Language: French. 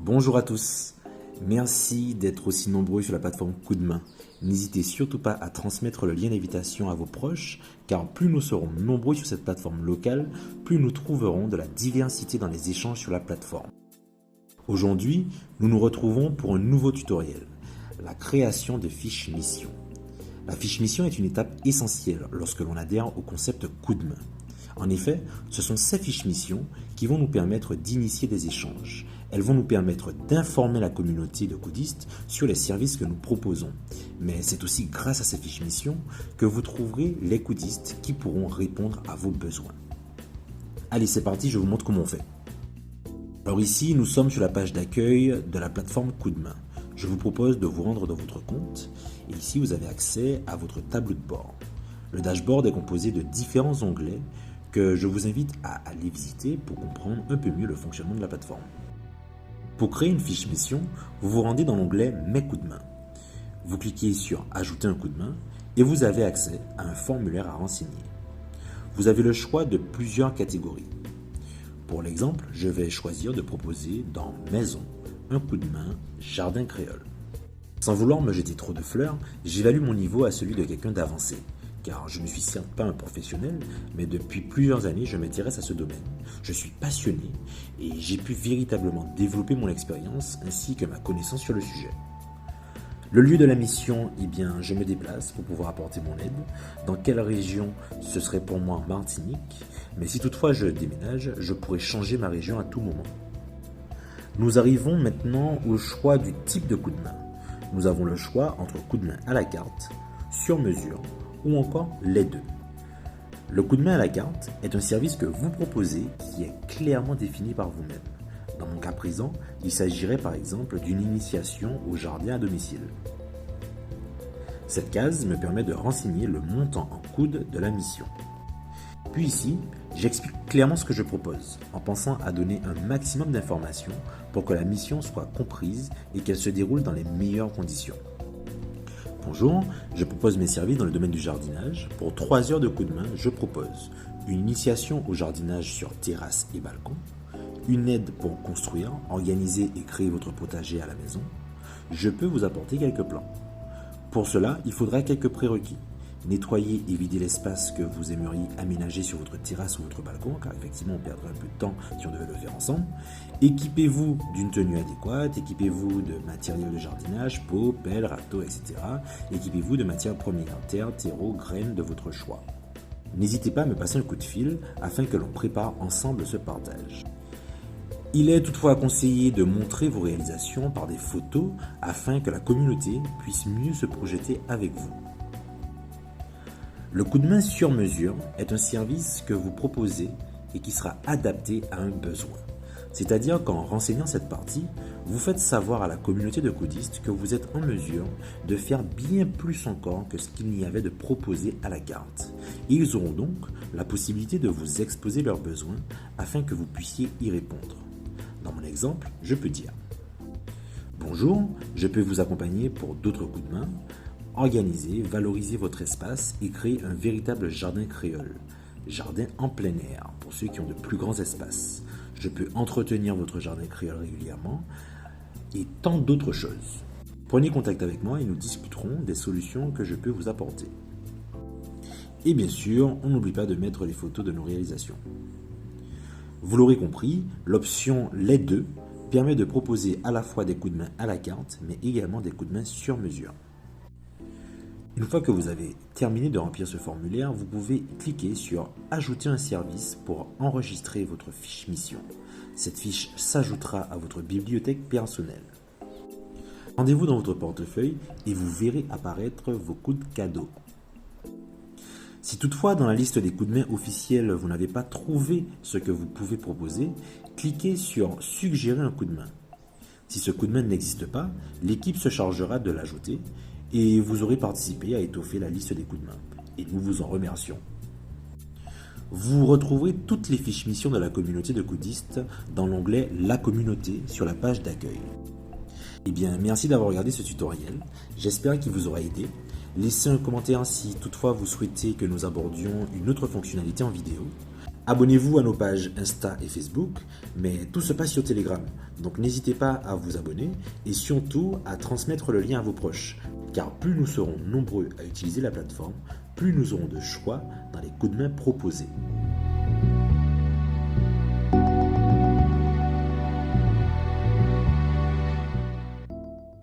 Bonjour à tous, merci d'être aussi nombreux sur la plateforme Coup de main. N'hésitez surtout pas à transmettre le lien d'invitation à vos proches, car plus nous serons nombreux sur cette plateforme locale, plus nous trouverons de la diversité dans les échanges sur la plateforme. Aujourd'hui, nous nous retrouvons pour un nouveau tutoriel, la création de fiches mission. La fiche mission est une étape essentielle lorsque l'on adhère au concept Coup de main. En effet, ce sont ces fiches missions qui vont nous permettre d'initier des échanges. Elles vont nous permettre d'informer la communauté de codistes sur les services que nous proposons. Mais c'est aussi grâce à ces fiches missions que vous trouverez les codistes qui pourront répondre à vos besoins. Allez, c'est parti, je vous montre comment on fait. Alors ici, nous sommes sur la page d'accueil de la plateforme Coup de main. Je vous propose de vous rendre dans votre compte et ici vous avez accès à votre tableau de bord. Le dashboard est composé de différents onglets que je vous invite à aller visiter pour comprendre un peu mieux le fonctionnement de la plateforme. Pour créer une fiche mission, vous vous rendez dans l'onglet Mes coups de main. Vous cliquez sur Ajouter un coup de main et vous avez accès à un formulaire à renseigner. Vous avez le choix de plusieurs catégories. Pour l'exemple, je vais choisir de proposer dans Maison un coup de main Jardin créole. Sans vouloir me jeter trop de fleurs, j'évalue mon niveau à celui de quelqu'un d'avancé. Car je ne suis certes pas un professionnel, mais depuis plusieurs années, je m'intéresse à ce domaine. Je suis passionné et j'ai pu véritablement développer mon expérience ainsi que ma connaissance sur le sujet. Le lieu de la mission, je me déplace pour pouvoir apporter mon aide. Dans quelle région? Ce serait pour moi en Martinique, mais si toutefois je déménage, je pourrais changer ma région à tout moment. Nous arrivons maintenant au choix du type de coup de main. Nous avons le choix entre coup de main à la carte, sur mesure, ou encore les deux. Le coup de main à la carte est un service que vous proposez qui est clairement défini par vous-même. Dans mon cas présent, il s'agirait par exemple d'une initiation au jardin à domicile. Cette case me permet de renseigner le montant en coude de la mission. Puis ici, j'explique clairement ce que je propose, en pensant à donner un maximum d'informations pour que la mission soit comprise et qu'elle se déroule dans les meilleures conditions. Bonjour, je propose mes services dans le domaine du jardinage. Pour 3 heures de coup de main, je propose une initiation au jardinage sur terrasse et balcon, une aide pour construire, organiser et créer votre potager à la maison. Je peux vous apporter quelques plans. Pour cela, il faudra quelques prérequis. Nettoyer et vider l'espace que vous aimeriez aménager sur votre terrasse ou votre balcon, car effectivement on perdrait un peu de temps si on devait le faire ensemble. Équipez-vous d'une tenue adéquate, équipez-vous de matériel de jardinage, pots, pelles, râteaux, etc. Équipez-vous de matières premières, terre, terreau, graines de votre choix. N'hésitez pas à me passer un coup de fil afin que l'on prépare ensemble ce partage. Il est toutefois conseillé de montrer vos réalisations par des photos afin que la communauté puisse mieux se projeter avec vous. Le coup de main sur mesure est un service que vous proposez et qui sera adapté à un besoin. C'est-à-dire qu'en renseignant cette partie, vous faites savoir à la communauté de codistes que vous êtes en mesure de faire bien plus encore que ce qu'il n'y avait de proposé à la carte. Et ils auront donc la possibilité de vous exposer leurs besoins afin que vous puissiez y répondre. Dans mon exemple, je peux dire « Bonjour, je peux vous accompagner pour d'autres coups de main. Organisez, valorisez votre espace et créez un véritable jardin créole. Jardin en plein air pour ceux qui ont de plus grands espaces. Je peux entretenir votre jardin créole régulièrement et tant d'autres choses. Prenez contact avec moi et nous discuterons des solutions que je peux vous apporter. » Et bien sûr, on n'oublie pas de mettre les photos de nos réalisations. Vous l'aurez compris, l'option les deux permet de proposer à la fois des coups de main à la carte, mais également des coups de main sur mesure. Une fois que vous avez terminé de remplir ce formulaire, vous pouvez cliquer sur « Ajouter un service » pour enregistrer votre fiche mission. Cette fiche s'ajoutera à votre bibliothèque personnelle. Rendez-vous dans votre portefeuille et vous verrez apparaître vos coups de cadeau. Si toutefois dans la liste des coups de main officiels vous n'avez pas trouvé ce que vous pouvez proposer, cliquez sur « Suggérer un coup de main ». Si ce coup de main n'existe pas, l'équipe se chargera de l'ajouter et vous aurez participé à étoffer la liste des coups de main. Et nous vous en remercions. Vous retrouverez toutes les fiches missions de la communauté de codistes dans l'onglet « La communauté » sur la page d'accueil. Merci d'avoir regardé ce tutoriel. J'espère qu'il vous aura aidé. Laissez un commentaire si toutefois vous souhaitez que nous abordions une autre fonctionnalité en vidéo. Abonnez-vous à nos pages Insta et Facebook, mais tout se passe sur Telegram. Donc n'hésitez pas à vous abonner et surtout à transmettre le lien à vos proches. Car plus nous serons nombreux à utiliser la plateforme, plus nous aurons de choix dans les coups de main proposés.